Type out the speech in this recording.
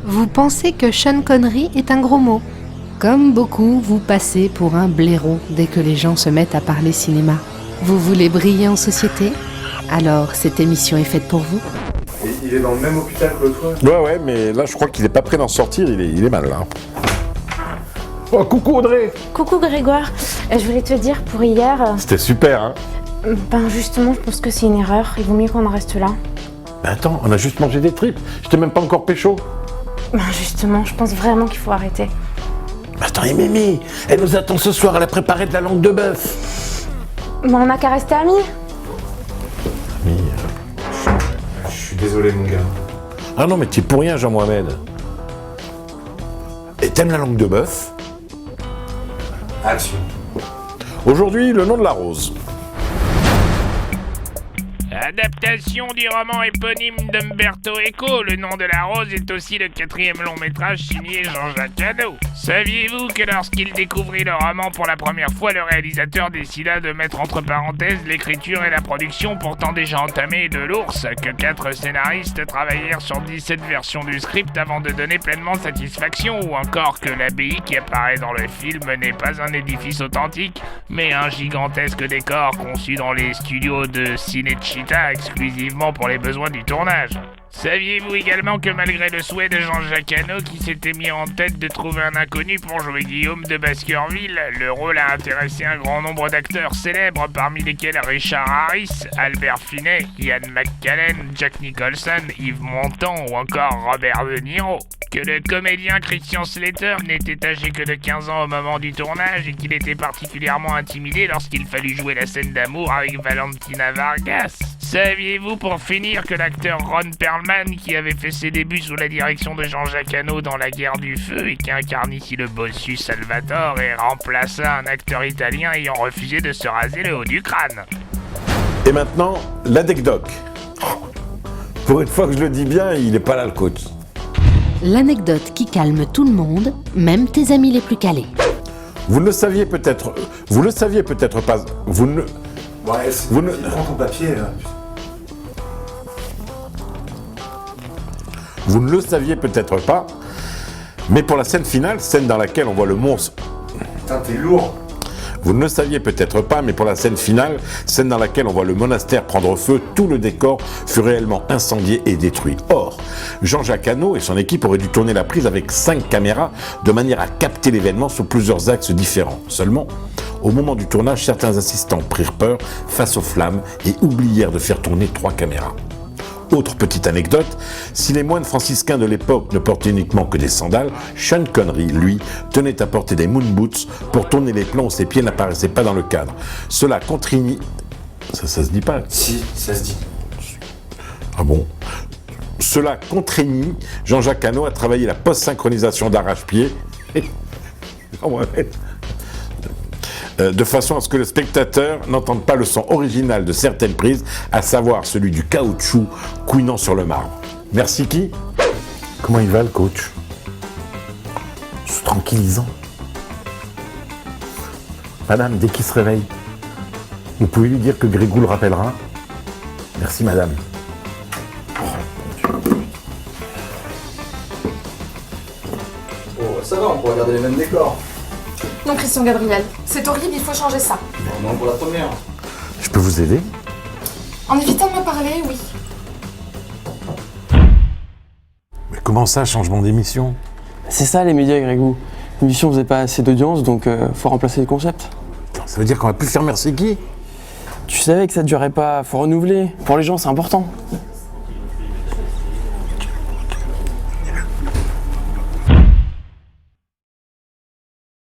Vous pensez que Sean Connery est un gros mot. Comme beaucoup, vous passez pour un blaireau dès que les gens se mettent à parler cinéma. Vous voulez briller en société? Alors cette émission est faite pour vous. Et il est dans le même hôpital que toi? Ouais, mais là je crois qu'il est pas prêt d'en sortir, il est mal là. Oh, coucou Audrey! Coucou Grégoire, je voulais te dire pour hier... C'était super, hein? Ben justement, je pense que c'est une erreur, il vaut mieux qu'on en reste là. Ben attends, on a juste mangé des tripes, j'étais même pas encore pécho. Ben justement, je pense vraiment qu'il faut arrêter. Attends, et Mimi, elle nous attend ce soir, elle a préparé de la langue de bœuf. Ben on n'a qu'à rester amis. Amis... Je suis désolé mon gars. Ah non, mais t'es pour rien, Jean-Mohamed. Et t'aimes la langue de bœuf? Action. Aujourd'hui, le nom de la rose. Adaptation du roman éponyme d'Umberto Eco, Le nom de la rose est aussi le 4e long métrage signé Jean-Jacques Hano. Saviez-vous que lorsqu'il découvrit le roman pour la première fois, le réalisateur décida de mettre entre parenthèses l'écriture et la production pourtant déjà entamée de l'ours, que 4 scénaristes travaillèrent sur 17 versions du script avant de donner pleinement satisfaction, ou encore que l'abbaye qui apparaît dans le film n'est pas un édifice authentique, mais un gigantesque décor conçu dans les studios de Cinecittà exclusivement pour les besoins du tournage. Saviez-vous également que malgré le souhait de Jean-Jacques Hano qui s'était mis en tête de trouver un inconnu pour jouer Guillaume de Baskerville, le rôle a intéressé un grand nombre d'acteurs célèbres parmi lesquels Richard Harris, Albert Finney, Ian McKellen, Jack Nicholson, Yves Montand ou encore Robert De Niro. Que le comédien Christian Slater n'était âgé que de 15 ans au moment du tournage et qu'il était particulièrement intimidé lorsqu'il fallut jouer la scène d'amour avec Valentina Vargas. Saviez-vous pour finir que l'acteur Ron Perlman, qui avait fait ses débuts sous la direction de Jean-Jacques Hano dans La Guerre du Feu et qui incarne ici le bossu Salvatore, et remplaça un acteur italien ayant refusé de se raser le haut du crâne? Et maintenant, l'anecdote. Pour une fois que je le dis bien, il est pas là le coach. L'anecdote qui calme tout le monde, même tes amis les plus calés. Vous ne le saviez peut-être pas, Ouais, Vous ne- prends ton papier là. Vous ne le saviez peut-être pas, mais pour la scène finale, scène dans laquelle on voit le monstre. Putain, t'es lourd. Vous ne le saviez peut-être pas, mais pour la scène finale, scène dans laquelle on voit le monastère prendre feu, tout le décor fut réellement incendié et détruit. Or, Jean-Jacques Hano et son équipe auraient dû tourner la prise avec 5 caméras de manière à capter l'événement sur plusieurs axes différents. Seulement, au moment du tournage, certains assistants prirent peur face aux flammes et oublièrent de faire tourner 3 caméras. Autre petite anecdote, si les moines franciscains de l'époque ne portaient uniquement que des sandales, Sean Connery, lui, tenait à porter des moon boots pour tourner les plans où ses pieds n'apparaissaient pas dans le cadre. Cela contraignit... Ça se dit pas. Si, ça se dit. Ah bon? Cela contraignit Jean-Jacques Hano à travailler la post-synchronisation d'arrache-pied de façon à ce que le spectateur n'entende pas le son original de certaines prises, à savoir celui du caoutchouc couinant sur le marbre. Merci qui? Comment il va le coach? C'est tranquillisant. Madame, dès qu'il se réveille, vous pouvez lui dire que Grégou le rappellera? Merci madame. Oh, ça va, on pourrait garder les mêmes décors. Non, Christian Gabriel, c'est horrible, il faut changer ça. Non, pour la première. Je peux vous aider? En évitant de me parler, oui. Mais comment ça, changement d'émission? C'est ça les médias, Grégou. L'émission faisait pas assez d'audience, donc faut remplacer le concept. Ça veut dire qu'on va plus faire merci qui? Tu savais que ça durait pas, faut renouveler. Pour les gens, c'est important.